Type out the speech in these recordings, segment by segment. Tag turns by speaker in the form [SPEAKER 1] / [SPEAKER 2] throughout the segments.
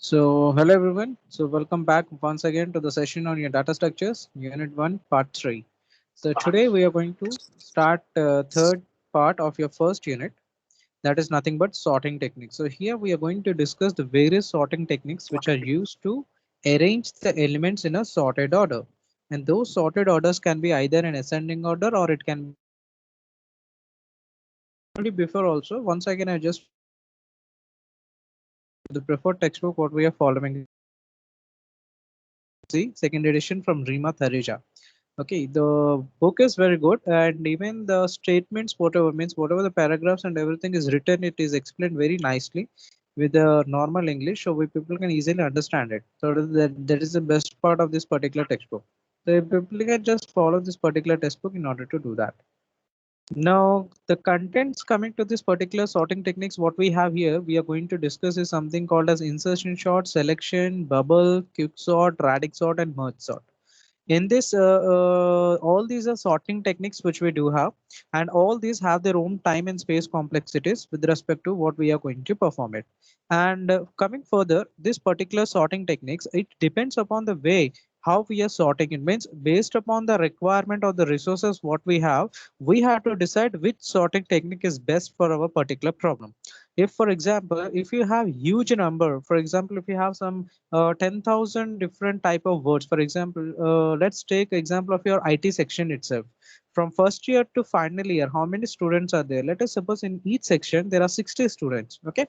[SPEAKER 1] Hello everyone. Welcome back once again to the session on your data structures, Unit 1, Part 3. Today we are going to start third part of your first unit. That is nothing but sorting techniques. So here we are going to discuss the various sorting techniques which are used to arrange the elements in a sorted order. And those sorted orders can be either in ascending order or it can be before also. Once again, I just the preferred textbook what we are following. See, second edition from Rima Thareja. Okay, the book is very good, and even the statements, whatever means, whatever the paragraphs and everything is written, it is explained very nicely with the normal English, so we people can easily understand it. So that is the best part of this particular textbook. So people can just follow this particular textbook in order to do that. Now, the contents coming to this particular sorting techniques, what we have here, we are going to discuss is something called as insertion sort, selection, bubble, quick sort, radix sort, and merge sort. In this all these are sorting techniques which we do have, and all these have their own time and space complexities with respect to what we are going to perform it. And coming further, this particular sorting techniques, it depends upon the way how we are sorting. It means based upon the requirement of the resources what we have to decide which sorting technique is best for our particular problem. If for example, if you have huge number, for example, if you have some 10,000 different type of words. For example, let's take example of your IT section itself. From first year to final year, how many students are there? Let us suppose in each section there are 60 students. Okay,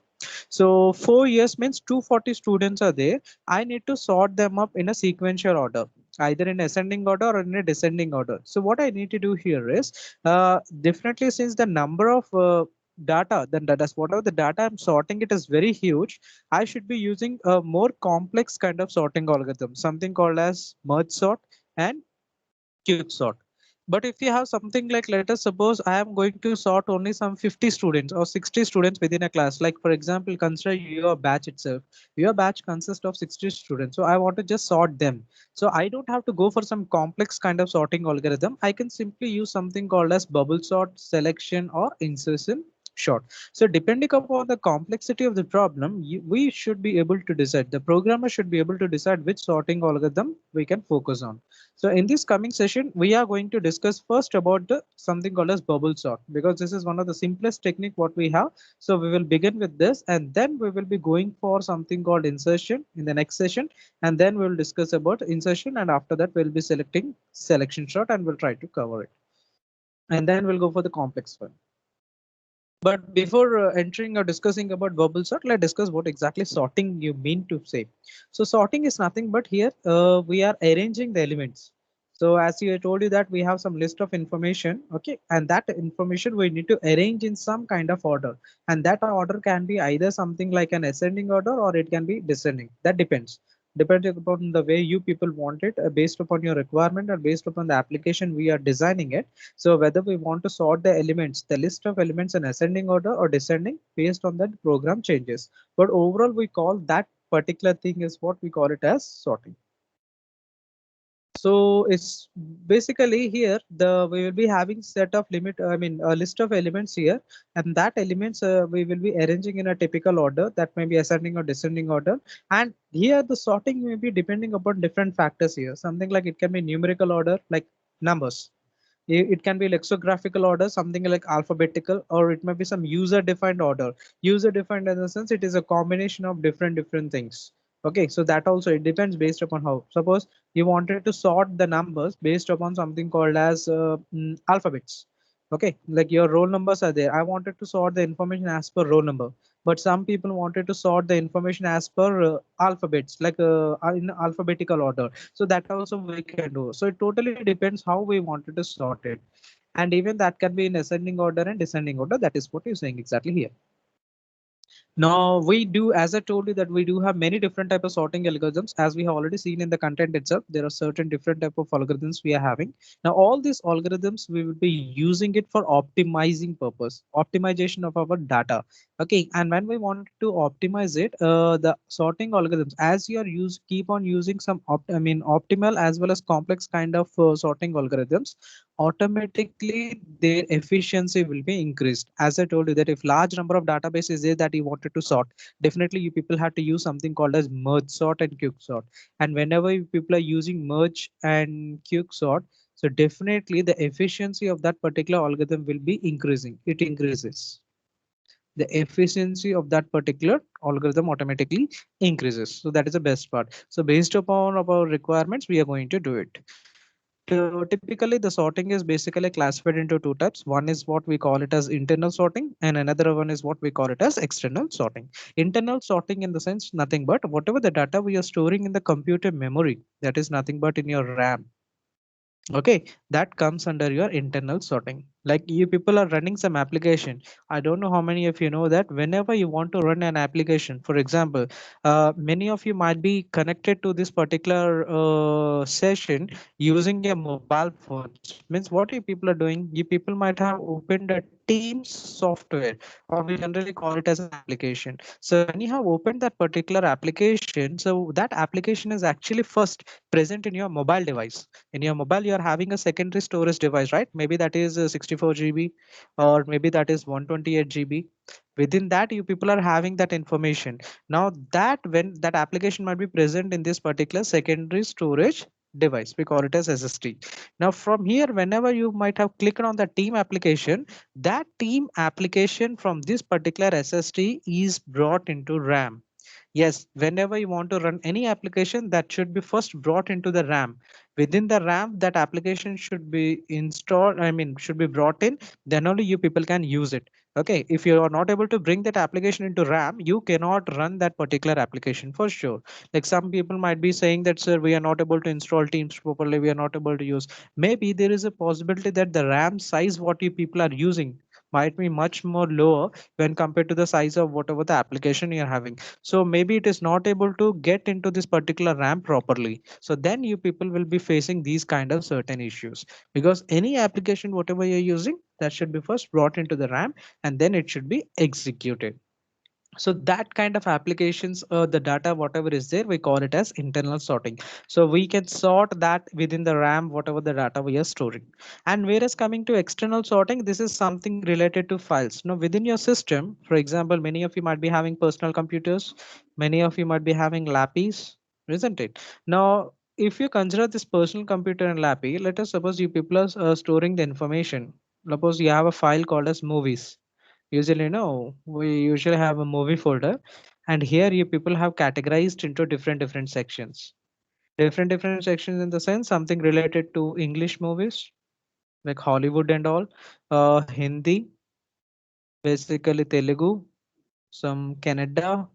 [SPEAKER 1] so 4 years means 240 students are there. I need to sort them up in a sequential order, either in ascending order or in a descending order. So what I need to do here is definitely, since the number of data, then that is whatever the data I'm sorting, it is very huge. I should be using a more complex kind of sorting algorithm, something called as merge sort and quick sort. But if you have something like, let us suppose I am going to sort only some 50 students or 60 students within a class. Like for example, consider your batch itself. Your batch consists of 60 students. So I want to just sort them. So I don't have to go for some complex kind of sorting algorithm. I can simply use something called as bubble sort, selection, or insertion sort. So depending upon the complexity of the problem, we should be able to decide, the programmer should be able to decide which sorting algorithm we can focus on. So in this coming session, we are going to discuss first about the something called as bubble sort, because this is one of the simplest technique what we have. So we will begin with this, and then we will be going for something called insertion in the next session, and then we'll discuss about insertion, and after that we'll be selecting selection sort, and we'll try to cover it, and then we'll go for the complex one. But before entering or discussing about bubble sort, let's discuss what exactly sorting you mean to say. So sorting is nothing but here we are arranging the elements. So as I told you that we have some list of information, okay, and that information we need to arrange in some kind of order, and that order can be either something like an ascending order or it can be descending. That depending upon the way you people want it, based upon your requirement or based upon the application we are designing it. So whether we want to sort the elements, the list of elements in ascending order or descending, based on that program changes. But overall, we call that particular thing is what we call it as sorting. So it's basically here we will be having set of a list of elements here, and that elements we will be arranging in a typical order, that may be ascending or descending order. And here the sorting may be depending upon different factors here. Something like it can be numerical order, like numbers. It can be lexicographical order, something like alphabetical, or it may be some user defined order. User defined in the sense it is a combination of different things. Okay, so that also it depends based upon how. Suppose you wanted to sort the numbers based upon something called as alphabets. Okay, like your roll numbers are there. I wanted to sort the information as per roll number, but some people wanted to sort the information as per alphabets, like in alphabetical order. So that also we can do. So it totally depends how we wanted to sort it. And even that can be in ascending order and descending order. That is what you're saying exactly here. Now we do, as I told you, that we do have many different type of sorting algorithms. As we have already seen in the content itself, there are certain different type of algorithms we are having. Now all these algorithms we will be using it for optimizing purpose, optimization of our data. Okay, and when we want to optimize it, the sorting algorithms, as you are keep on using some optimal as well as complex kind of sorting algorithms. automatically their efficiency will be increased. As I told you that if large number of database is there that you wanted to sort, definitely you people have to use something called as merge sort and quick sort. And whenever you people are using merge and quick sort, so definitely the efficiency of that particular algorithm will be increasing. It increases. The efficiency of that particular algorithm automatically increases. So that is the best part. So based upon our requirements, we are going to do it. So typically the sorting is basically classified into two types. One is what we call it as internal sorting, and another one is what we call it as external sorting. Internal sorting in the sense nothing but whatever the data we are storing in the computer memory, that is nothing but in your RAM. Okay, that comes under your internal sorting. Like you people are running some application. I don't know how many of you know that whenever you want to run an application, for example, many of you might be connected to this particular session using your mobile phones. Means what you people are doing, you people might have opened a Teams software, or we generally call it as an application. So when you have opened that particular application, so that application is actually first present in your mobile device. In your mobile you are having a secondary storage device, right? Maybe that is 64 GB, or maybe that is 128 GB. Within that you people are having that information. Now that when that application might be present in this particular secondary storage device, we call it as SSD. Now from here, whenever you might have clicked on the team application, that team application from this particular SSD is brought into RAM. Yes, whenever you want to run any application, that should be first brought into the RAM. Within the RAM, that application should be installed, I mean, should be brought in, then only you people can use it. Okay, if you are not able to bring that application into RAM, you cannot run that particular application for sure. Like some people might be saying that, sir, we are not able to install Teams properly, we are not able to use. Maybe there is a possibility that the RAM size what you people are using might be much more lower when compared to the size of whatever the application you're having. So maybe it is not able to get into this particular RAM properly. So then you people will be facing these kind of certain issues, because any application whatever you're using, that should be first brought into the RAM and then it should be executed. So that kind of applications, the data whatever is there, we call it as internal sorting. So we can sort that within the RAM whatever the data we are storing. And whereas coming to external sorting, this is something related to files. Now within your system, for example, many of you might be having personal computers, many of you might be having lappies, isn't it? Now if you consider this personal computer and lappy, let us suppose you people are storing the information. Suppose you have a file called as movies. Usually, no, we usually have a movie folder, and here you people have categorized into different sections. Different sections in the sense something related to English movies like Hollywood and all, Hindi, basically Telugu, some Kannada,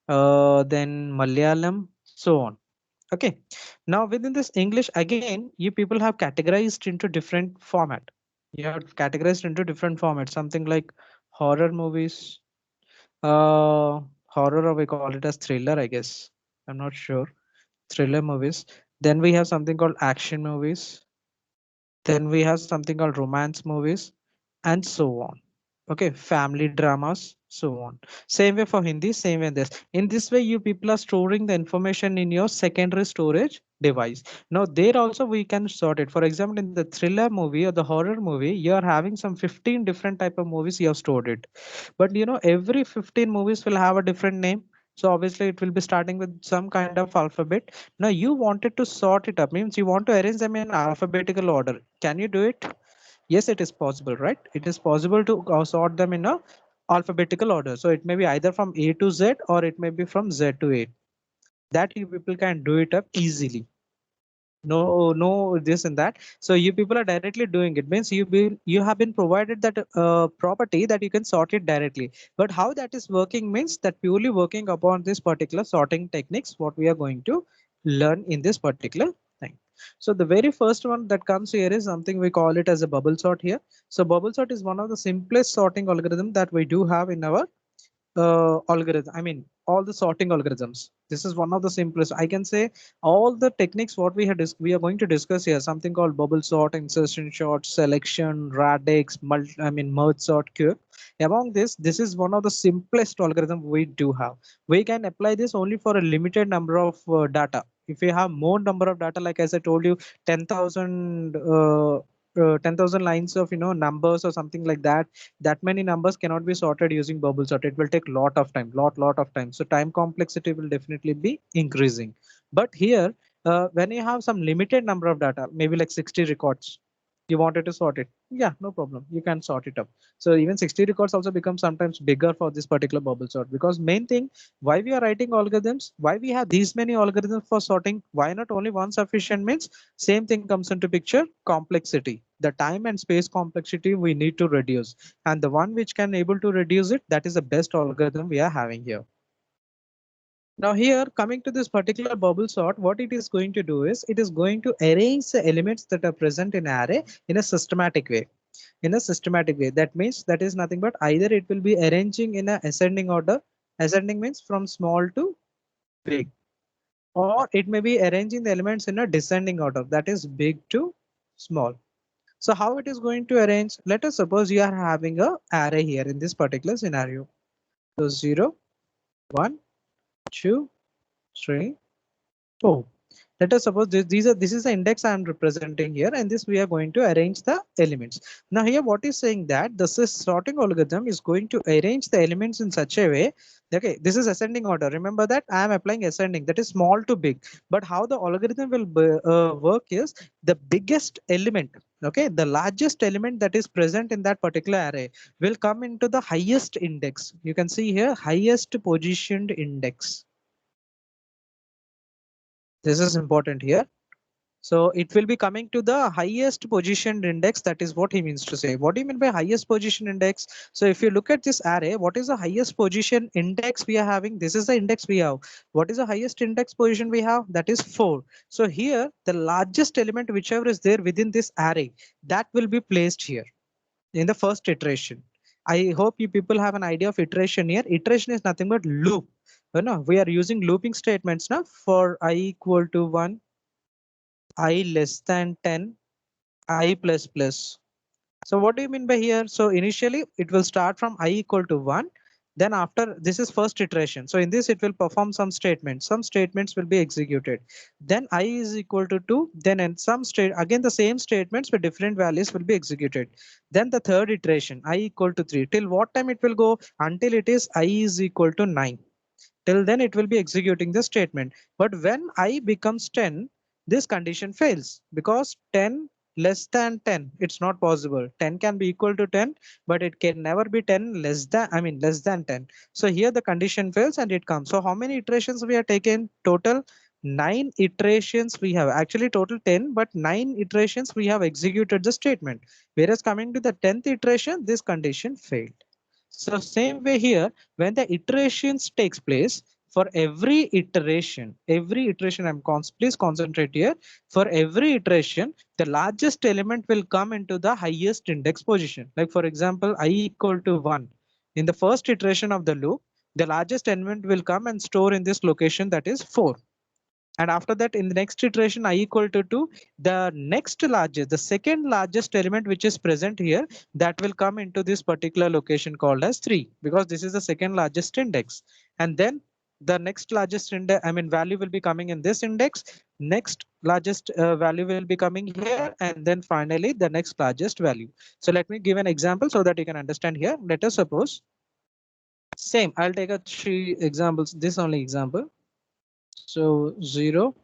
[SPEAKER 1] then Malayalam, so on. Okay. Now within this English again, you people have categorized into different format. You have categorized into different formats, something like horror movies, uh horror, or we call it as thriller, I guess. I'm not sure. Thriller movies. Then we have something called action movies. Then we have something called romance movies, and so on. Okay, family dramas, so on. Same way for Hindi, same way this. In this way, you people are storing the information in your secondary storage device. Now there also we can sort it. For example, in the thriller movie or the horror movie, you are having some 15 different type of movies you have stored it. But you know, every 15 movies will have a different name. So obviously it will be starting with some kind of alphabet. Now you wanted to sort it up, means you want to arrange them in alphabetical order. Can you do it? Yes, it is possible, right? It is possible to sort them in a alphabetical order. So it may be either from A to Z, or it may be from Z to A. That you people can do it up easily. No this and that. So you people are directly doing it, means you have been provided that property that you can sort it directly. But how that is working means that purely working upon this particular sorting techniques what we are going to learn in this particular thing. So the very first one that comes here is something we call it as a bubble sort here. So bubble sort is one of the simplest sorting algorithm that we do have in our algorithm. I mean, all the sorting algorithms. This is one of the simplest. I can say all the techniques what we are going to discuss here. Something called bubble sort, insertion sort, selection, radix, merge sort, queue. Among this is one of the simplest algorithm we do have. We can apply this only for a limited number of data. If you have more number of data, like as I told you, 10,000 10,000 lines of numbers or something like that. That many numbers cannot be sorted using bubble sort. It will take lot of time, lot of time. So time complexity will definitely be increasing. But here, when you have some limited number of data, maybe like 60 records, you wanted to sort it. Yeah, no problem. You can sort it up. So even 60 records also become sometimes bigger for this particular bubble sort, because main thing why we are writing algorithms, why we have these many algorithms for sorting, why not only one sufficient means same thing comes into picture, complexity. The time and space complexity we need to reduce. And the one which can able to reduce it, that is the best algorithm we are having here. Now here coming to this particular bubble sort, what it is going to do is it is going to arrange the elements that are present in array in a systematic way. In a systematic way, that means that is nothing but either it will be arranging in a ascending order. Ascending means from small to big, or it may be arranging the elements in a descending order, that is big to small. So how it is going to arrange? Let us suppose you are having a array here in this particular scenario. So 0, 1, 2, 3, 4. Let us suppose this is the index I am representing here, and this we are going to arrange the elements. Now here what is saying that this is sorting algorithm is going to arrange the elements in such a way. Okay, this is ascending order. Remember that I am applying ascending, that is small to big. But how the algorithm will work is the biggest element. Okay, the largest element that is present in that particular array will come into the highest index. You can see here highest positioned index. This is important here. So it will be coming to the highest positioned index. That is what he means to say. What do you mean by highest position index? So if you look at this array, what is the highest position index we are having? This is the index we have. What is the highest index position we have? That is 4. So here the largest element whichever is there within this array, that will be placed here in the first iteration. I hope you people have an idea of iteration here. Iteration is nothing but loop. We are using looping statements now for I equal to 1, I less than 10, I plus plus. So what do you mean by here? So initially it will start from I equal to 1. Then after this is first iteration. So in this it will perform some statements. Some statements will be executed. Then I is equal to 2. Then in some state again the same statements with different values will be executed. Then the third iteration I equal to 3. Till what time it will go? Until it is I is equal to 9. Till then it will be executing the statement. But when I becomes 10, this condition fails because 10 less than 10, it's not possible. 10 can be equal to 10, but it can never be 10 less than, less than 10. So here the condition fails and it comes. So how many iterations we are taken? Total 9 iterations we have. Actually total 10, but 9 iterations we have executed the statement. Whereas coming to the 10th iteration, this condition failed. So same way here, when the iterations takes place, for every iteration, please concentrate here. For every iteration, the largest element will come into the highest index position. Like for example, I equal to 1. In the first iteration of the loop, the largest element will come and store in this location, that is 4. And after that, in the next iteration, I equal to 2, the next largest, the second largest element which is present here, that will come into this particular location called as 3, because this is the second largest index. And then the next largest index, value will be coming in this index. Next largest value will be coming here, and then finally the next largest value. So let me give an example so that you can understand here. Let us suppose same. I'll take a 3 examples. This only example. So 0,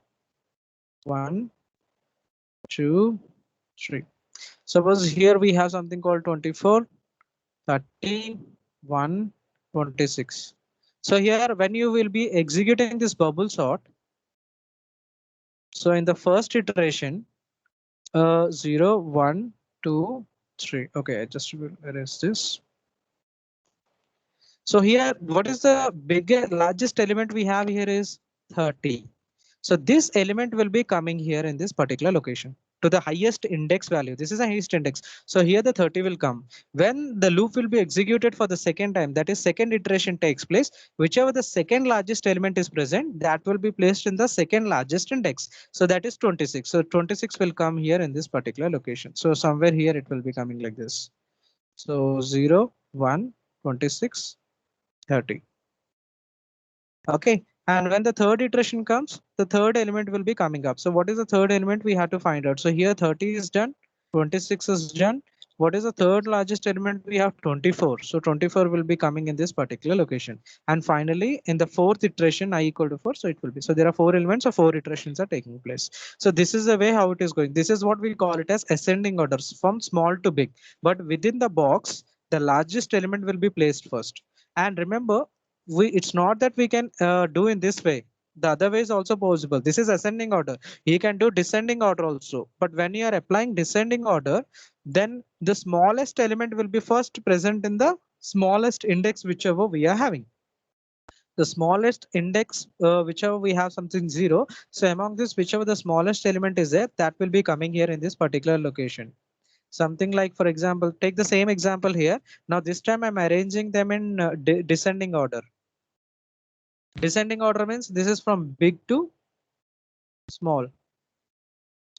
[SPEAKER 1] 1, 2, 3. Suppose here we have something called 24, 30, 1, 26. So here when you will be executing this bubble sort, so in the first iteration, 0, 1, 2, 3. Okay, I just will erase this. So here, what is the biggest, largest element we have here is 30. So this element will be coming here in this particular location to the highest index value. This is the highest index. So here the 30 will come. When the loop will be executed for the second time, that is second iteration takes place, whichever the second largest element is present, that will be placed in the second largest index. So that is 26. So 26 will come here in this particular location. So somewhere here it will be coming like this. So 0, 1, 26, 30. Okay. And when the third iteration comes, the third element will be coming up. So what is the third element we have to find out? So here 30 is done. 26 is done. What is the third largest element? We have 24. So 24 will be coming in this particular location. And finally, in the fourth iteration, I equal to 4. So it will be. So there are 4 elements, so 4 iterations are taking place. So this is the way how it is going. This is what we call it as ascending orders from small to big. But within the box, the largest element will be placed first. And remember, it's not that we can do in this way. The other way is also possible. This is ascending order. You can do descending order also, but when you are applying descending order, then the smallest element will be first present in the smallest index whichever we are having. The smallest index whichever we have something 0, so among this whichever the smallest element is there, that will be coming here in this particular location. Something like, for example, take the same example here. Now this time I'm arranging them in descending order. Descending order means this is from big to small,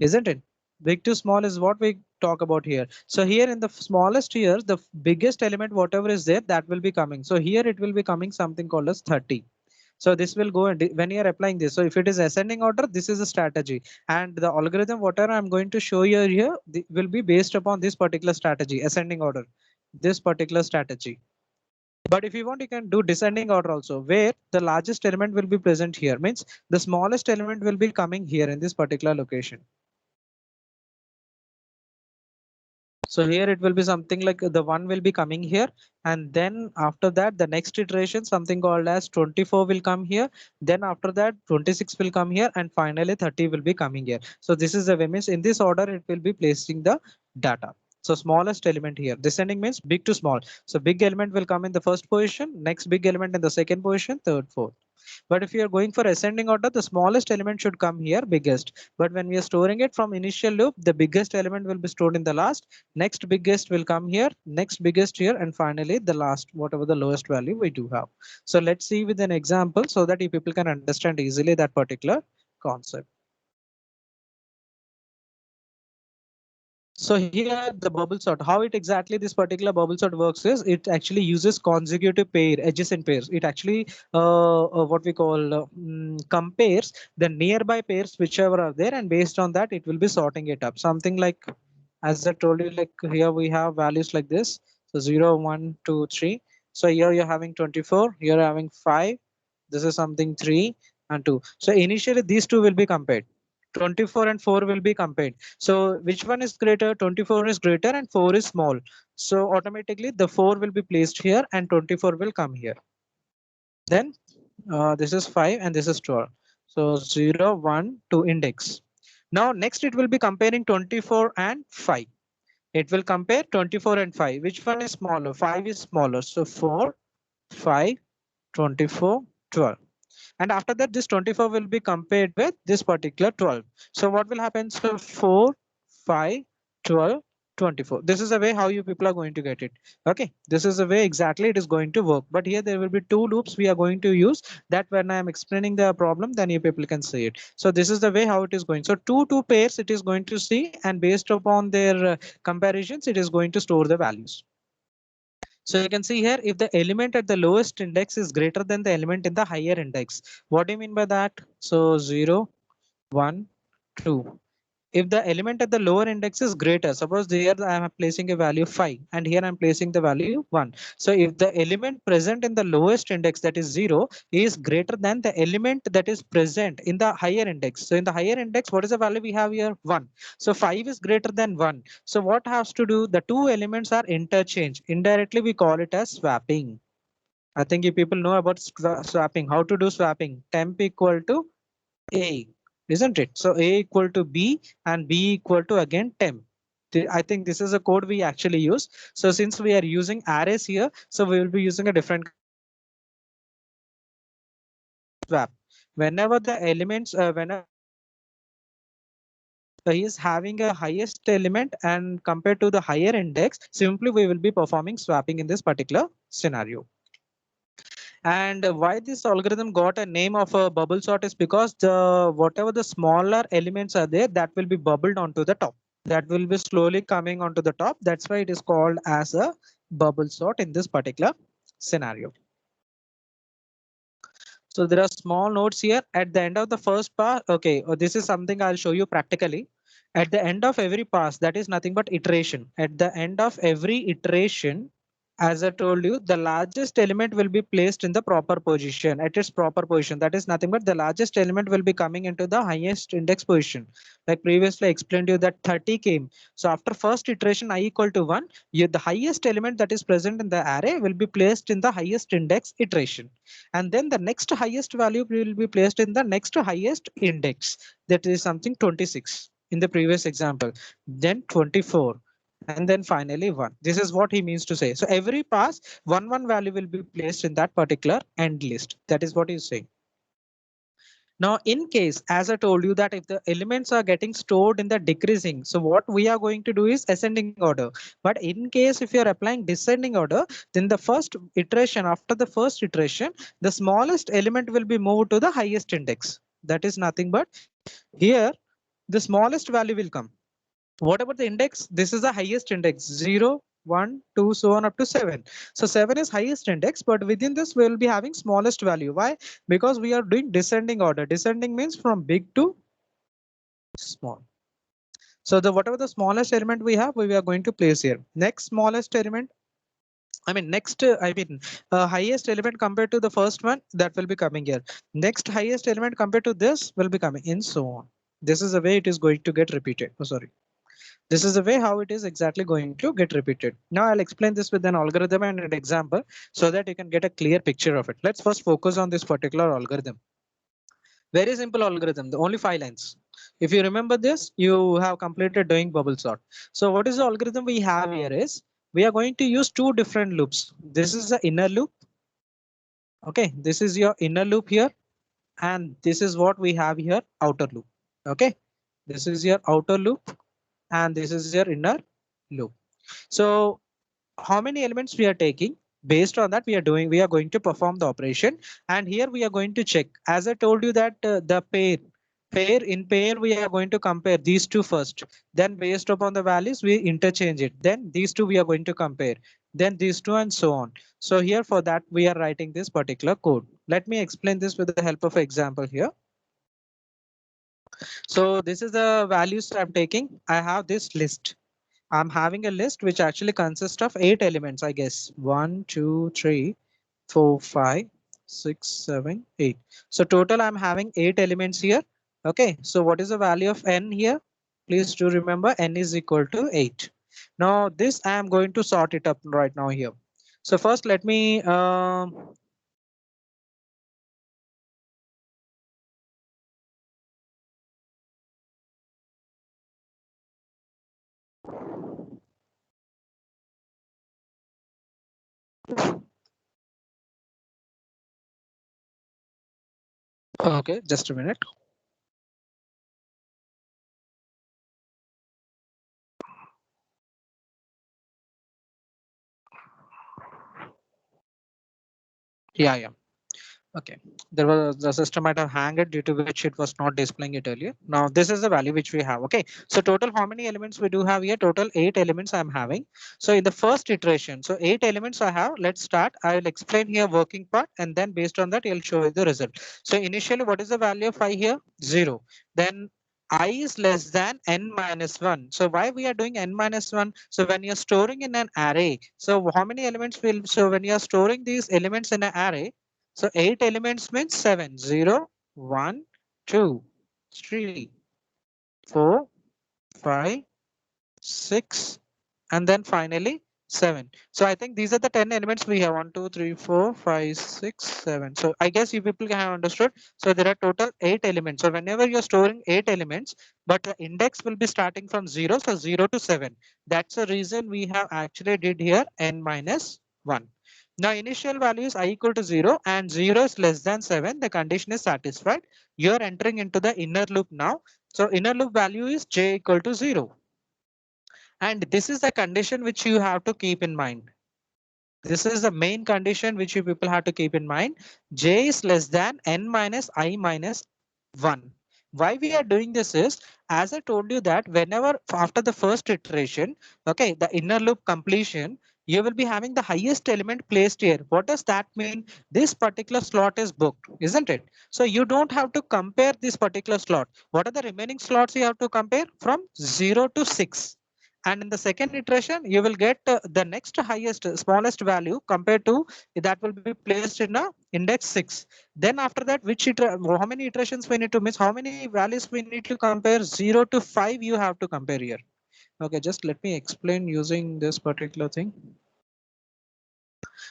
[SPEAKER 1] isn't it? Big to small is what we talk about here. So here in the smallest here, the biggest element, whatever is there, that will be coming. So here it will be coming something called as 30. So this will go and when you are applying this. So if it is ascending order, this is a strategy. And the algorithm, whatever I'm going to show you here, will be based upon this particular strategy, ascending order, this particular strategy. But if you want, you can do descending order also, where the largest element will be present here. Means the smallest element will be coming here in this particular location. So here it will be something like the 1 will be coming here, and then after that the next iteration something called as 24 will come here, then after that 26 will come here, and finally 30 will be coming here. So this is the way, means in this order it will be placing the data. So smallest element here, descending means big to small. So big element will come in the first position, next big element in the second position, third, fourth. But if you are going for ascending order, the smallest element should come here, biggest. But when we are storing it from initial loop, the biggest element will be stored in the last, next biggest will come here, next biggest here, and finally the last, whatever the lowest value we do have. So let's see with an example so that you people can understand easily that particular concept. So here the bubble sort, how it exactly this particular bubble sort works is it actually uses consecutive pair, adjacent pairs. It actually what we call compares the nearby pairs whichever are there, and based on that it will be sorting it up. Something like, as I told you, like here we have values like this. So 0, 1, 2, 3. So here you're having 24, you're having 5. This is something 3 and 2. So initially these two will be compared. 24 and 4 will be compared. So which one is greater? 24 is greater and 4 is small. So automatically the 4 will be placed here and 24 will come here. Then this is 5 and this is 12. So 0, 1, 2 index. Now next it will be comparing 24 and 5. It will compare 24 and 5. Which one is smaller? 5 is smaller. So 4, 5, 24, 12. And after that, this 24 will be compared with this particular 12. So what will happen? So 4, 5, 12, 24. This is the way how you people are going to get it. Okay, this is the way exactly it is going to work. But here there will be two loops we are going to use, that when I am explaining the problem, then you people can see it. So this is the way how it is going. So two pairs it is going to see, and based upon their comparisons, it is going to store the values. So you can see here, if the element at the lowest index is greater than the element in the higher index. What do you mean by that? So 0, 1, 2. If the element at the lower index is greater, suppose here I am placing a value 5 and here I'm placing the value 1. So if the element present in the lowest index, that is 0, is greater than the element that is present in the higher index. So in the higher index, what is the value we have here? 1. So 5 is greater than 1. So what has to do? The two elements are interchanged. Indirectly, we call it as swapping. I think you people know about swapping. How to do swapping? Temp equal to A, isn't it? So A equal to B and B equal to again temp. I think this is a code we actually use. So since we are using arrays here, so we will be using a different swap. Whenever the elements, whenever he is having a highest element and compared to the higher index, simply we will be performing swapping in this particular scenario. And why this algorithm got a name of a bubble sort is because the whatever the smaller elements are there, that will be bubbled onto the top. That will be slowly coming onto the top. That's why it is called as a bubble sort in this particular scenario. So there are small notes here at the end of the first part. Okay, this is something I'll show you practically. At the end of every pass, that is nothing but iteration. At the end of every iteration, as I told you, the largest element will be placed in the proper position, at its proper position. That is nothing but the largest element will be coming into the highest index position. Like previously I explained to you that 30 came. So after first iteration I equal to 1, the highest element that is present in the array will be placed in the highest index iteration. And then the next highest value will be placed in the next highest index. That is something 26 in the previous example, then 24, and then finally 1. This is what he means to say. So every pass, one value will be placed in that particular end list. That is what he's saying. Now, in case, as I told you, that if the elements are getting stored in the decreasing, so what we are going to do is ascending order. But in case if you are applying descending order, then the first iteration, after the first iteration, the smallest element will be moved to the highest index. That is nothing but here the smallest value will come. What about the index? This is the highest index, 0, 1, 2, so on up to 7. So 7 is highest index, but within this we will be having smallest value. Why? Because we are doing descending order. Descending means from big to small. So the whatever the smallest element we have, we are going to place here. Next smallest element, highest element compared to the first one, that will be coming here. Next highest element compared to this will be coming in, so on. This is the way it is going to get repeated. Oh, sorry. This is the way how it is exactly going to get repeated. Now I'll explain this with an algorithm and an example so that you can get a clear picture of it. Let's first focus on this particular algorithm. Very simple algorithm, the only 5 lines. If you remember this, you have completed doing bubble sort. So what is the algorithm we have here is, we are going to use two different loops. This is the inner loop. Okay, this is your inner loop here. And this is what we have here, outer loop. Okay, this is your outer loop and this is your inner loop. So how many elements we are taking, based on that we are going to perform the operation. And here we are going to check, as I told you, that the pair we are going to compare these two first, then based upon the values we interchange it, then these two we are going to compare, then these two, and so on. So here for that we are writing this particular code. Let me explain this with the help of an example here. So this is the values I'm taking. I have this list. I'm having a list which actually consists of 8 elements, I guess. 1, 2, 3, 4, 5, 6, 7, 8. So total I'm having 8 elements here. Okay, so what is the value of n here? Please do remember n is equal to 8. Now this I am going to sort it up right now here. So first let me okay, just a minute. Yeah. Okay, there was the system might have hanged due to which it was not displaying it earlier. Now this is the value which we have. Okay, so total how many elements we do have here? Total 8 elements I'm having. So in the first iteration, so 8 elements I have. Let's start. I will explain here working part, and then based on that, I'll show you the result. So initially, what is the value of I here? 0. Then I is less than n minus 1. So why we are doing n minus 1? So when you're storing in an array, so how many elements will, so when you're storing these elements in an array, so 8 elements means 7. 0, 1, 2, 3, 4, 5, 6, and then finally 7. So I think these are the 10 elements we have. 1, 2, 3, 4, 5, 6, 7. So I guess you people have understood. So there are total 8 elements. So whenever you're storing 8 elements, but the index will be starting from 0. So 0 to 7. That's the reason we have actually did here n minus 1. Now initial value is I equal to 0 and 0 is less than 7. The condition is satisfied. You're entering into the inner loop now. So inner loop value is j equal to 0. And this is the condition which you have to keep in mind. This is the main condition which you people have to keep in mind. J is less than n minus I minus 1. Why we are doing this is, as I told you that whenever after the first iteration, okay, the inner loop completion, you will be having the highest element placed here. What does that mean? This particular slot is booked, isn't it? So you don't have to compare this particular slot. What are the remaining slots you have to compare? From 0 to 6. And in the second iteration, you will get the next highest, smallest value compared to that will be placed in a index 6. Then after that, how many iterations we need to miss? How many values we need to compare? 0 to 5 you have to compare here. Okay, just let me explain using this particular thing.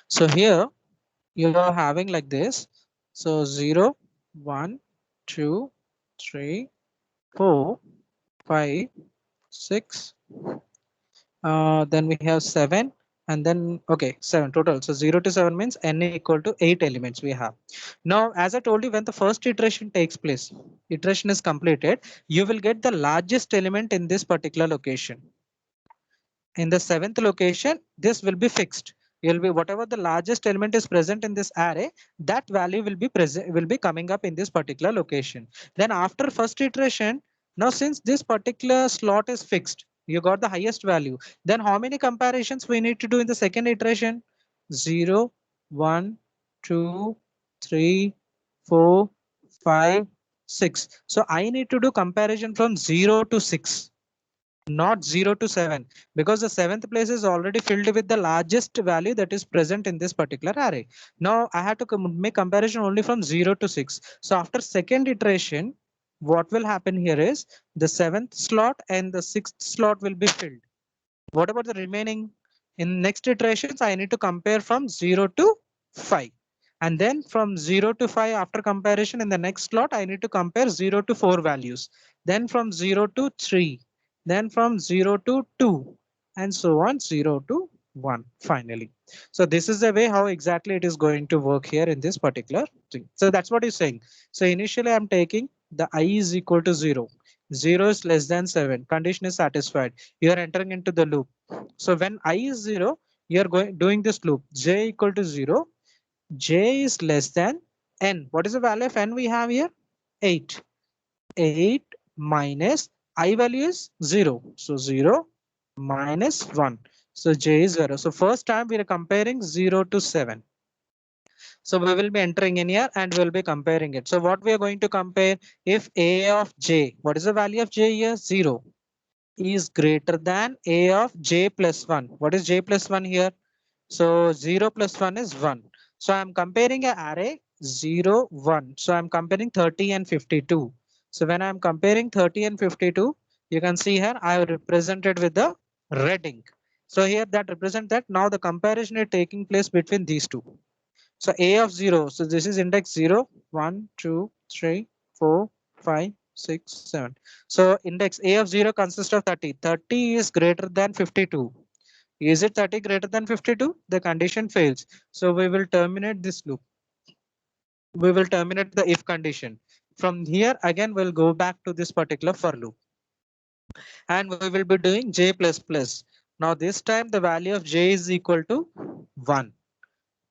[SPEAKER 1] So here you are having like this. So 0, 1, 2, 3, 4, 5, 6. Then we have 7 and then okay 7 total. So 0 to 7 means n equal to 8 elements we have. Now as I told you, when the first iteration takes place, iteration is completed, you will get the largest element in this particular location. In the seventh location, this will be fixed. You'll be whatever the largest element is present in this array, that value will be coming up in this particular location. Then after first iteration, now since this particular slot is fixed, you got the highest value. Then how many comparisons we need to do in the second iteration? 0, 1, 2, 3, 4, 5, 6. So I need to do comparison from 0 to 6. Not 0 to 7, because the seventh place is already filled with the largest value that is present in this particular array. Now I have to make comparison only from 0 to 6. So after second iteration, what will happen here is the seventh slot and the sixth slot will be filled. What about the remaining? In next iterations, I need to compare from 0 to 5. And then from 0 to 5 after comparison in the next slot, I need to compare 0 to 4 values. Then from 0 to 3. Then from 0 to 2. And so on 0 to 1 finally. So this is the way how exactly it is going to work here in this particular thing. So that's what he's saying. So initially I'm taking the I is equal to 0. 0 is less than 7. Condition is satisfied. You are entering into the loop. So when I is 0, you are doing this loop. J equal to 0. J is less than n. What is the value of n we have here? 8. 8 minus I value is 0. So 0 minus 1. So J is 0. So first time we are comparing 0 to 7. So we will be entering in here and we'll be comparing it. So what we are going to compare, if A of J, what is the value of J here? 0 is greater than A of J plus 1. What is J plus 1 here? So 0 plus 1 is 1. So I'm comparing an array 0, 1. So I'm comparing 30 and 52. So when I'm comparing 30 and 52, you can see here I have represented with the red ink. So here that represent that now the comparison is taking place between these two. So A of 0. So this is index 0, 1, 2, 3, 4, 5, 6, 7. So index A of 0 consists of 30. 30 is greater than 52. Is it 30 greater than 52? The condition fails. So we will terminate this loop. We will terminate the if condition. From here again we'll go back to this particular for loop. And we will be doing j plus plus. Now this time the value of j is equal to 1.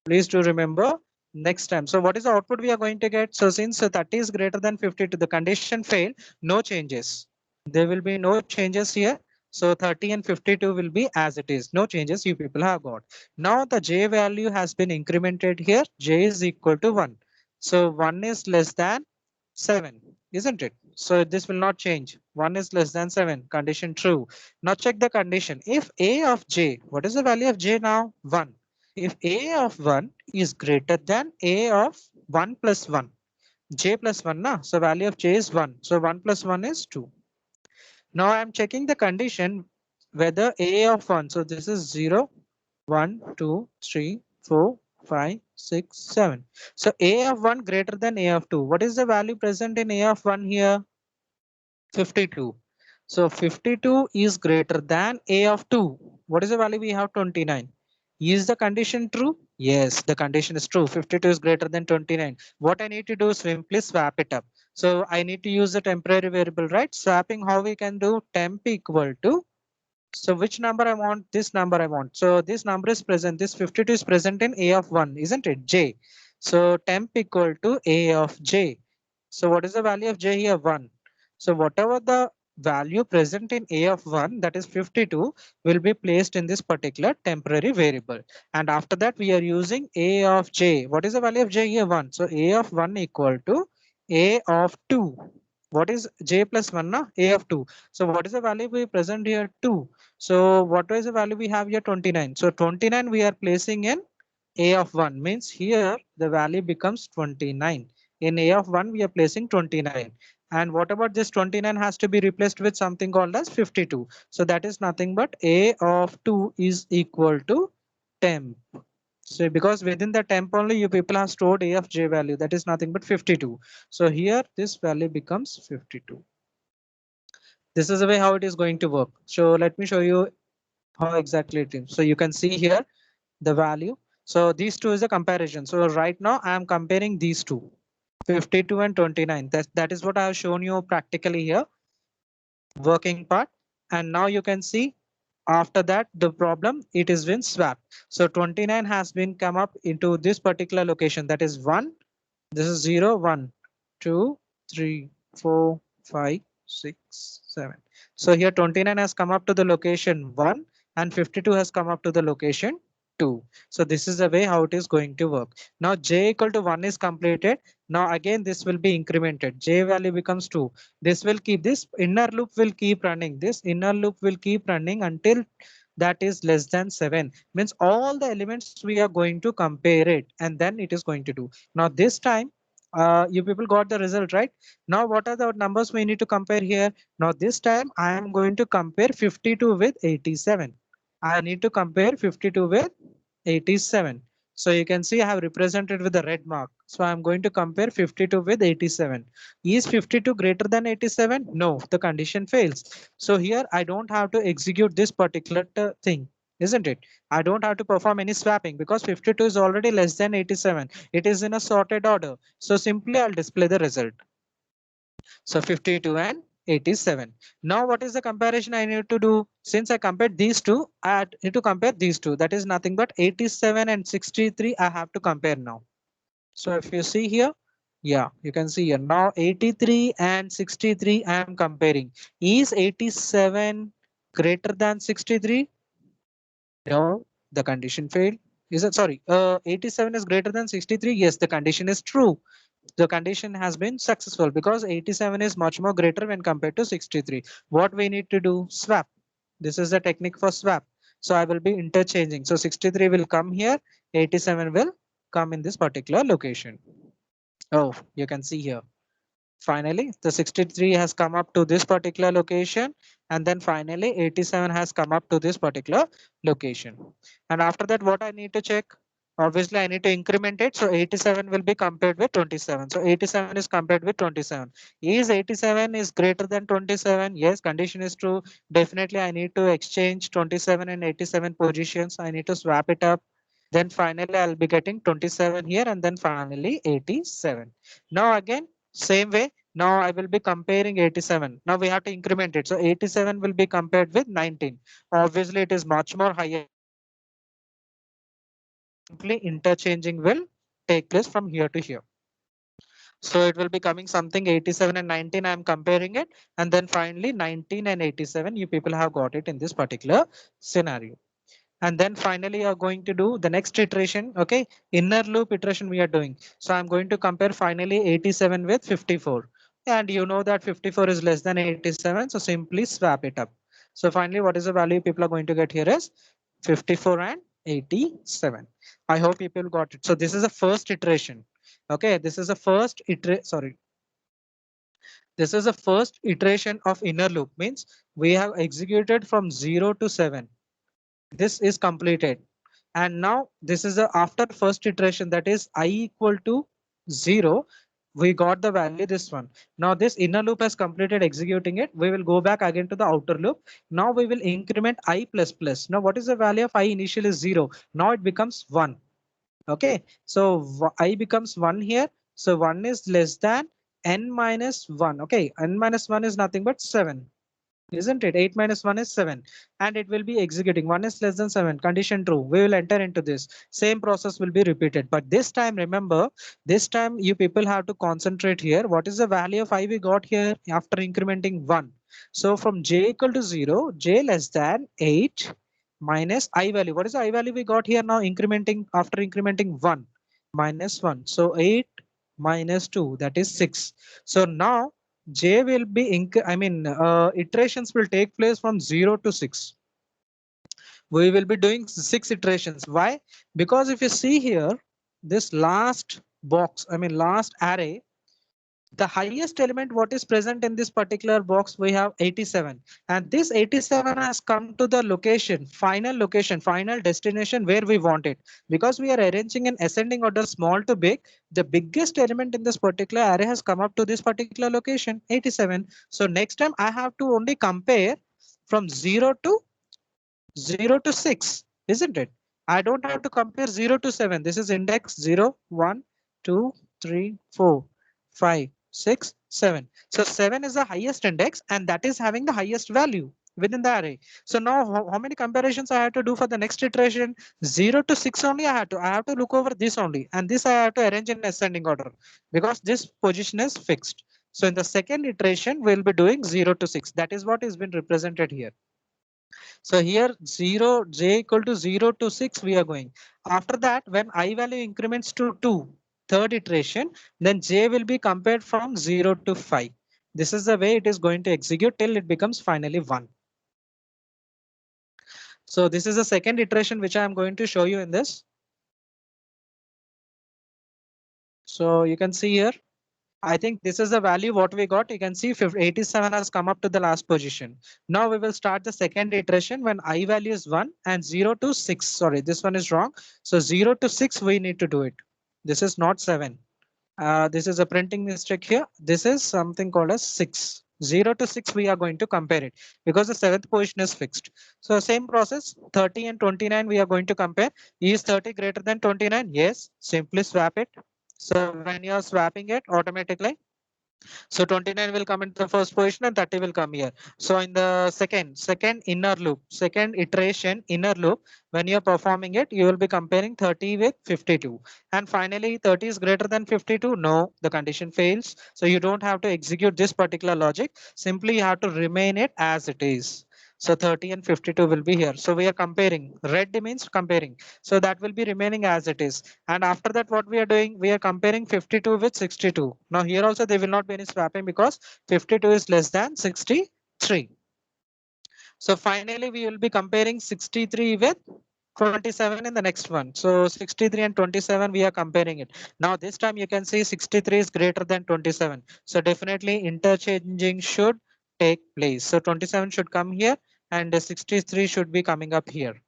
[SPEAKER 1] Please to remember next time. So what is the output we are going to get? So since 30 is greater than 52, the condition failed, no changes. There will be no changes here. So 30 and 52 will be as it is. No changes you people have got. Now the j value has been incremented here. J is equal to 1. So 1 is less than 7, isn't it? So this will not change. 1 is less than 7. Condition true. Now check the condition. If a of j, what is the value of j now? 1. If a of 1 is greater than a of 1 plus 1, j plus 1 na, so value of j is 1. So 1 plus 1 is 2. Now I'm checking the condition whether a of 1. So this is 0, 1, 2, 3, 4, 5, 6, 7. So a of 1 greater than a of 2. What is the value present in a of 1 here? 52. So 52 is greater than a of 2. What is the value we have? 29. Is the condition true? Yes, the condition is true. 52 is greater than 29. What I need to do is simply swap it up. So I need to use the temporary variable, right? Swapping, how we can do? Temp equal to, so which number I want? This number I want. So this number is present. This 52 is present in a of 1, isn't it? J. So temp equal to a of j. So what is the value of j here? 1. So whatever the value present in a of 1, that is 52, will be placed in this particular temporary variable. And after that we are using a of j. What is the value of j here? 1. So a of 1 equal to a of 2. What is j plus 1 now? A of 2. So what is the value we present here? 2. So what is the value we have here? 29. So 29 we are placing in a of 1, means here the value becomes 29. In a of 1 we are placing 29. And what about this 29 has to be replaced with something called as 52. So that is nothing but a of 2 is equal to temp. So because within the temp only you people have stored a of j value, that is nothing but 52. So here this value becomes 52. This is the way how it is going to work. So let me show you how exactly it is. So you can see here the value. So these two is a comparison. So right now I am comparing these two, 52 and 29. That is what I have shown you practically here, working part. And now you can see after that the problem, it is been swapped. So 29 has been come up into this particular location, that is 1. This is 0, 1, 2, 3, 4, 5, 6, 7. So here 29 has come up to the location 1 and 52 has come up to the location 2. So this is the way how it is going to work. Now j equal to 1 is completed. Now again this will be incremented. J value becomes 2. This will keep, this inner loop will keep running. This inner loop will keep running until that is less than 7. Means all the elements we are going to compare it and then it is going to do. Now this time you people got the result, right? Now what are the numbers we need to compare here? Now this time I am going to compare 52 with 87. I need to compare 52 with 87. So you can see I have represented with the red mark. So I'm going to compare 52 with 87. Is 52 greater than 87? No, the condition fails. So here I don't have to execute this particular thing, isn't it? I don't have to perform any swapping because 52 is already less than 87. It is in a sorted order. So simply I'll display the result. So 52 and 87. Now what is the comparison I need to do? Since I compared these two, I need to compare these two. That is nothing but 87 and 63 I have to compare now. So if you see here, yeah, you can see here now 83 and 63 I am comparing. Is 87 greater than 63? No, the condition failed. Is it, sorry, 87 is greater than 63? Yes, the condition is true. The condition has been successful because 87 is much more greater when compared to 63. What we need to do? Swap. This is the technique for swap. So I will be interchanging. So 63 will come here, 87 will come in this particular location. Oh, you can see here. Finally, the 63 has come up to this particular location, and then finally 87 has come up to this particular location. And after that, what I need to check? Obviously, I need to increment it. So 87 will be compared with 27. So 87 is compared with 27. Is 87 is greater than 27? Yes, condition is true. Definitely, I need to exchange 27 and 87 positions. I need to swap it up. Then finally, I'll be getting 27 here and then finally 87. Now again, same way, now I will be comparing 87. Now we have to increment it. So 87 will be compared with 19. Obviously, it is much more higher. Simply interchanging will take place from here to here. So it will be coming something 87 and 19. I'm comparing it. And then finally 19 and 87. You people have got it in this particular scenario. And then finally you're going to do the next iteration. Okay, inner loop iteration we are doing. So I'm going to compare finally 87 with 54, and you know that 54 is less than 87, so simply swap it up. So finally what is the value people are going to get here is 54 and 87. I hope people got it. So this is the first iteration. Okay, this is the first iteration, sorry, this is the first iteration of inner loop, means we have executed from 0 to 7. This is completed, and now this is the after first iteration, that is I equal to 0. We got the value this one. Now this inner loop has completed executing it. We will go back again to the outer loop. Now we will increment I plus plus. Now what is the value of I initial is 0. Now it becomes 1. Okay, so I becomes 1 here. So 1 is less than n minus 1. Okay, n minus 1 is nothing but 7. Isn't it? 8 minus 1 is 7, and it will be executing. 1 is less than 7. Condition true. We will enter into this. Same process will be repeated. But this time, remember, this time you people have to concentrate here. What is the value of I we got here after incrementing 1? So from j equal to 0, j less than 8 minus I value. What is the I value we got here now? Incrementing after incrementing 1 minus 1. So 8 minus 2, that is 6. So now j will be iterations will take place from 0 to 6. We will be doing 6 iterations. Why? Because if you see here, this last box, last array, the highest element what is present in this particular box, we have 87, and this 87 has come to the location, final destination where we want it. Because we are arranging in ascending order small to big, the biggest element in this particular array has come up to this particular location, 87. So next time I have to only compare from 0 to 6, isn't it? I don't have to compare 0 to 7. This is index 0, 1, 2, 3, 4, 5, 6, 7. So 7 is the highest index, and that is having the highest value within the array. So now how many comparisons I have to do for the next iteration? 0 to 6 only I have to look over this only, and this I have to arrange in ascending order because this position is fixed. So in the second iteration, we'll be doing 0 to 6. That is what is been represented here. So here 0, j equal to 0 to 6 we are going. After that, when I value increments to 2, third iteration, then j will be compared from 0 to 5. This is the way it is going to execute till it becomes finally 1. So this is the second iteration which I am going to show you in this. So you can see here, I think this is the value what we got. You can see 87 has come up to the last position. Now we will start the second iteration when I value is 1 and 0 to 6. Sorry, this one is wrong. So 0 to 6 we need to do it. This is not 7. This is a printing mistake here. This is something called as 6. 0 to 6 we are going to compare it because the seventh position is fixed. So same process, 30 and 29 we are going to compare. Is 30 greater than 29? Yes. Simply swap it. So when you are swapping it automatically, so 29 will come into the first position and 30 will come here. So in the second inner loop, second iteration inner loop, when you're performing it, you will be comparing 30 with 52. And finally 30 is greater than 52. No, the condition fails. So you don't have to execute this particular logic. Simply you have to remain it as it is. So 30 and 52 will be here. So we are comparing. Red means comparing. So that will be remaining as it is. And after that, what we are doing, we are comparing 52 with 62. Now here also there will not be any swapping because 52 is less than 63. So finally, we will be comparing 63 with 27 in the next one. So 63 and 27, we are comparing it. Now this time you can see 63 is greater than 27. So definitely interchanging should take place. So 27 should come here and 63 should be coming up here.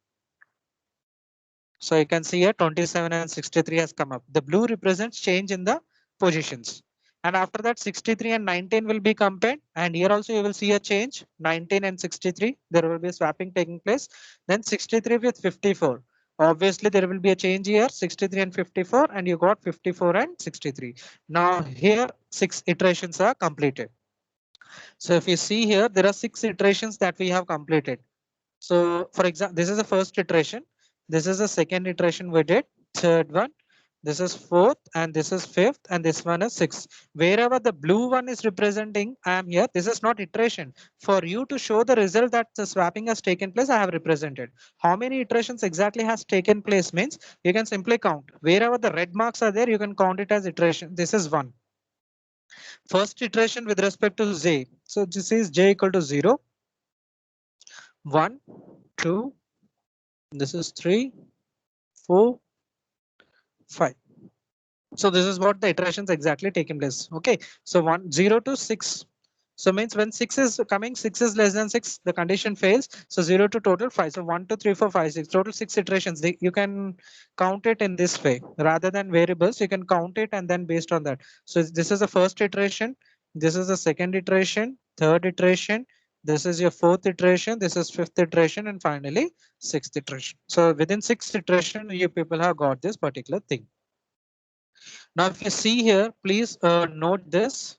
[SPEAKER 1] So you can see here 27 and 63 has come up. The blue represents change in the positions. And after that 63 and 19 will be compared. And here also you will see a change, 19 and 63. There will be a swapping taking place. Then 63 with 54. Obviously there will be a change here, 63 and 54, and you got 54 and 63. Now here 6 iterations are completed. So if you see here, there are 6 iterations that we have completed. So for example, this is the first iteration. This is the second iteration we did. Third one. This is fourth, and this is fifth, and this one is sixth. Wherever the blue one is representing, I am here. This is not iteration. For you to show the result that the swapping has taken place, I have represented. How many iterations exactly has taken place means you can simply count. Wherever the red marks are there, you can count it as iteration. This is one. First iteration with respect to j. So this is j equal to 0, 1, 2, this is 3, 4, 5. So this is what the iterations exactly taking place. Okay, so 0 to 6. So means when 6 is coming, 6 is less than 6, the condition fails. So 0 to total 5. So 1, 2, 3, 4, 5, 6. Total 6 iterations. You can count it in this way rather than variables. You can count it and then based on that. So this is the first iteration. This is the second iteration, third iteration. This is your fourth iteration. This is fifth iteration, and finally sixth iteration. So within 6 iteration, you people have got this particular thing. Now, if you see here, please note this.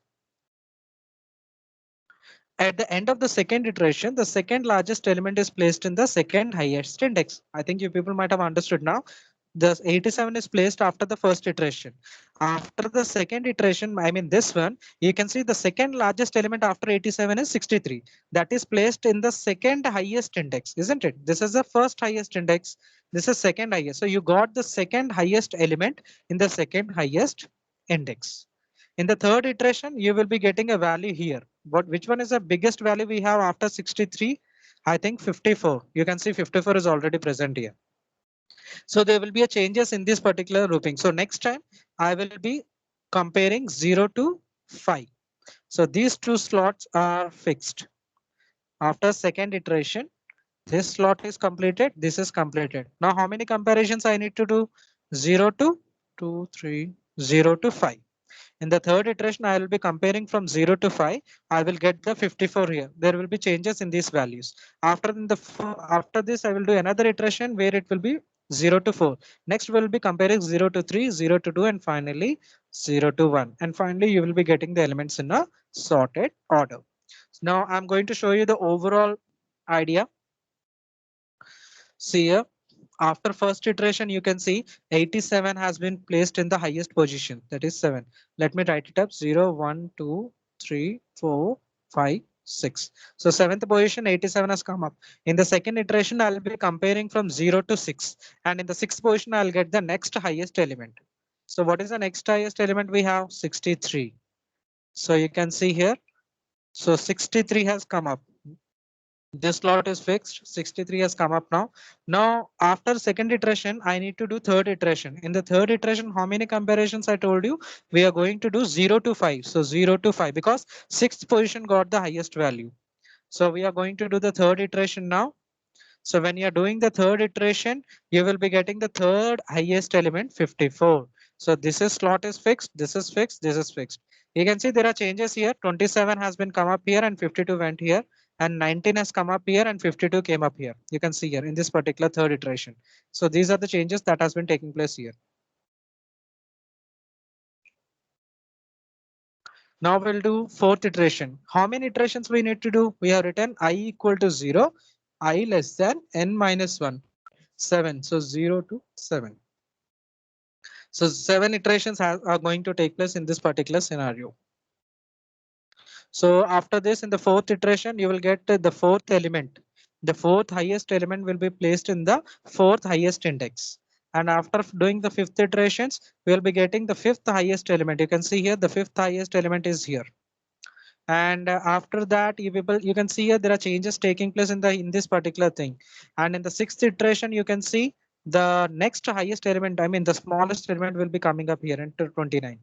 [SPEAKER 1] At the end of the second iteration, the second largest element is placed in the second highest index. I think you people might have understood now. The 87 is placed after the first iteration. After the second iteration, I mean this one, you can see the second largest element after 87 is 63. That is placed in the second highest index, isn't it? This is the first highest index. This is second highest. So you got the second highest element in the second highest index. In the third iteration, you will be getting a value here. Which one is the biggest value we have after 63? I think 54. You can see 54 is already present here. So there will be a changes in this particular grouping. So next time I will be comparing 0 to 5. So these two slots are fixed. After second iteration, this slot is completed. This is completed. Now how many comparisons I need to do? 0 to 2, 3, 0 to 5. In the third iteration, I will be comparing from 0 to 5. I will get the 54 here. There will be changes in these values. After this, I will do another iteration where it will be 0 to 4. Next, we will be comparing 0 to 3, 0 to 2, and finally 0 to 1. And finally, you will be getting the elements in a sorted order. Now, I'm going to show you the overall idea. See here, after first iteration, you can see 87 has been placed in the highest position, that is 7. Let me write it up: 0, 1, 2, 3, 4, 5, 6. So seventh position 87 has come up. In the second iteration, I'll be comparing from 0 to 6, and in the sixth position, I'll get the next highest element. So what is the next highest element we have? 63. So you can see here, so 63 has come up. This slot is fixed. 63 has come up now. Now after second iteration, I need to do third iteration. In the third iteration, how many comparisons I told you? We are going to do 0 to 5. So 0 to 5, because sixth position got the highest value. So we are going to do the third iteration now. So when you are doing the third iteration, you will be getting the third highest element, 54. So this is slot is fixed. This is fixed. This is fixed. You can see there are changes here. 27 has been come up here and 52 went here, and 19 has come up here and 52 came up here. You can see here in this particular third iteration. So these are the changes that has been taking place here. Now we'll do fourth iteration. How many iterations we need to do? We have written I equal to 0, I less than n minus 1, 7. So 0 to 7. So 7 iterations are going to take place in this particular scenario. So after this, in the fourth iteration, you will get the fourth element. The fourth highest element will be placed in the fourth highest index. And after doing the fifth iterations, we will be getting the fifth highest element. You can see here the fifth highest element is here. And after that, you can see here there are changes taking place in this particular thing. And in the sixth iteration, you can see the next highest element, I mean the smallest element, will be coming up here into 29.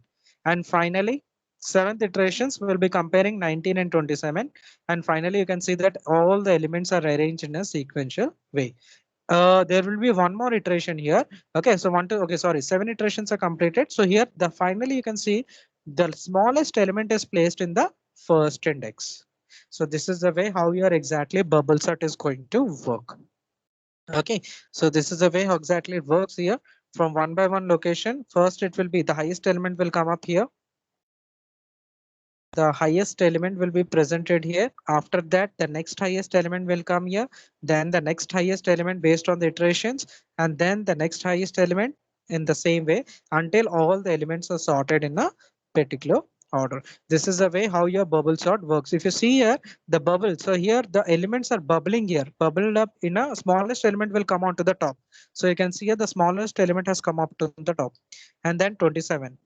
[SPEAKER 1] And finally, seventh iterations will be comparing 19 and 27. And finally, you can see that all the elements are arranged in a sequential way. There will be one more iteration here. Okay, so sorry, 7 iterations are completed. So here the finally you can see the smallest element is placed in the first index. So this is the way how your exactly bubble sort is going to work. Okay, so this is the way how exactly it works here. From one by one location, first it will be the highest element will come up here. The highest element will be presented here. After that, the next highest element will come here. Then the next highest element based on the iterations, and then the next highest element in the same way until all the elements are sorted in a particular order. This is the way how your bubble sort works. If you see here the bubble, so here the elements are bubbling here, bubbled up in a smallest element will come onto the top. So you can see here the smallest element has come up to the top, and then 27.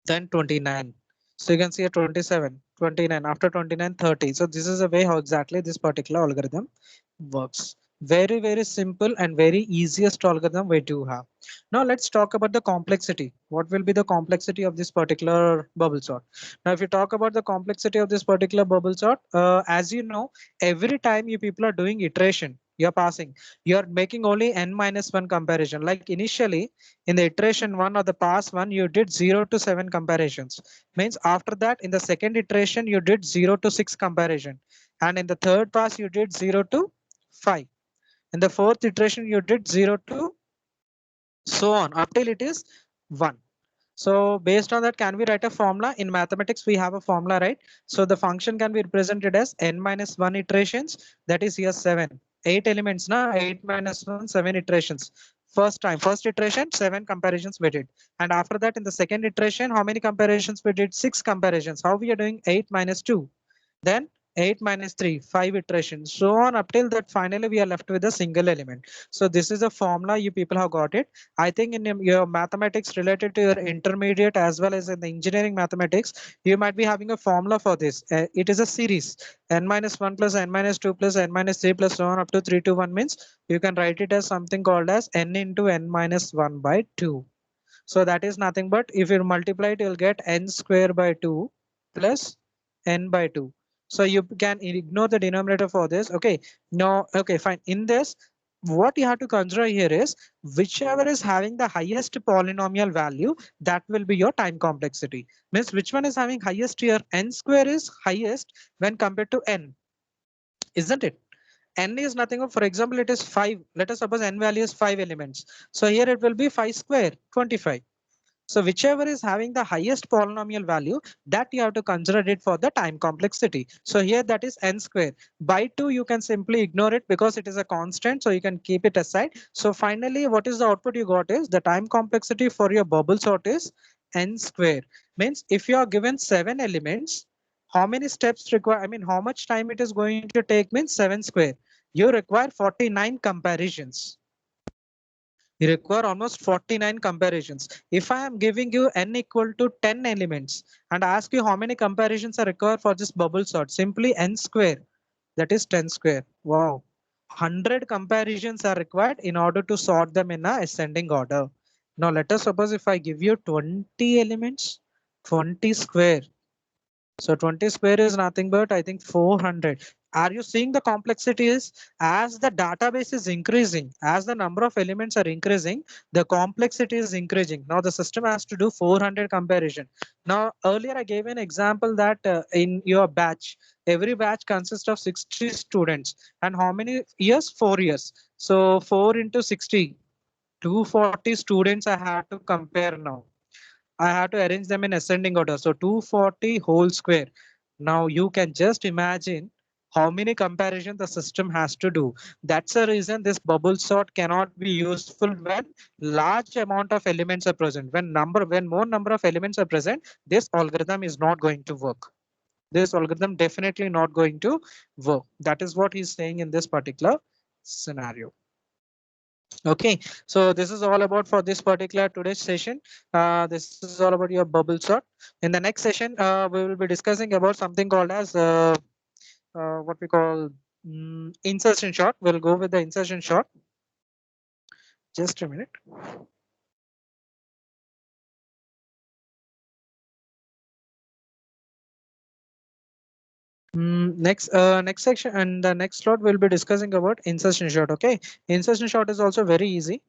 [SPEAKER 1] Then 29. So you can see a 27, 29, after 29, 30. So this is the way how exactly this particular algorithm works. Very, very simple and very easiest algorithm we do have. Now let's talk about the complexity. What will be the complexity of this particular bubble sort? Now, if you talk about the complexity of this particular bubble sort, as you know, every time you people are doing iteration, you're passing, you're making only n minus 1 comparison. Like initially in the iteration 1 or the pass 1, you did 0 to 7 comparisons. Means after that, in the second iteration, you did 0 to 6 comparison. And in the third pass, you did 0 to 5. In the fourth iteration, you did 0 to so on until it is 1. So based on that, can we write a formula? In mathematics, we have a formula, right? So the function can be represented as n minus 1 iterations. That is here 7. 8 elements, na? 8 minus 1, 7 iterations. first iteration, 7 comparisons we did. And after that, in the second iteration, how many comparisons we did? 6 comparisons. How we are doing? 8 minus 2. Then 8 minus 3, 5 iterations, so on up till that finally we are left with a single element. So this is a formula, you people have got it. I think in your mathematics related to your intermediate as well as in the engineering mathematics, you might be having a formula for this. It is a series, n minus 1 plus n minus 2 plus n minus 3 plus so on up to 3 to 1 means you can write it as something called as n into n minus 1 by 2. So that is nothing but if you multiply it, you'll get n square by 2 plus n by 2. So you can ignore the denominator for this. Okay. No. Okay, fine. In this, what you have to consider here is whichever is having the highest polynomial value, that will be your time complexity. Means which one is having highest here? N square is highest when compared to n, isn't it? N is nothing but, for example, it is 5. Let us suppose n value is 5 elements. So here it will be 5 square, 25. So whichever is having the highest polynomial value, that you have to consider it for the time complexity. So here that is n square. By 2 you can simply ignore it because it is a constant, so you can keep it aside. So finally what is the output you got is the time complexity for your bubble sort is n square. Means if you are given 7 elements, how many steps require, I mean how much time it is going to take means 7 square. You require 49 comparisons. You require almost 49 comparisons. If I am giving you n equal to 10 elements and ask you how many comparisons are required for this bubble sort, simply n square, that is 10 square. Wow. 100 comparisons are required in order to sort them in a ascending order. Now let us suppose if I give you 20 elements, 20 square. So 20 square is nothing but I think 400. Are you seeing the complexity is as the database is increasing, as the number of elements are increasing, the complexity is increasing. Now the system has to do 400 comparison. Now earlier I gave an example that in your batch, every batch consists of 60 students and how many years? 4 years. So 4 into 60, 240 students I have to compare now. I have to arrange them in ascending order. So 240 whole square. Now you can just imagine how many comparisons the system has to do. That's the reason this bubble sort cannot be useful when large amount of elements are present. When more number of elements are present, this algorithm is not going to work. This algorithm definitely not going to work. That is what he's saying in this particular scenario. Okay, so this is all about for this particular today's session. This is all about your bubble sort. In the next session, we will be discussing about something called as what we call insertion shot. We'll go with the insertion shot. Just a minute. Next section and the next slot we'll be discussing about insertion shot. Okay, insertion shot is also very easy.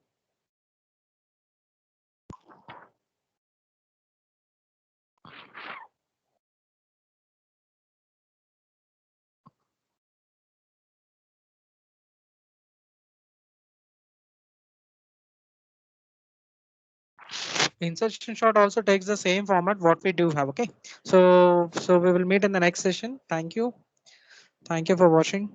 [SPEAKER 1] Insertion shot also takes the same format what we do have. Okay, so we will meet in the next session. Thank you for watching.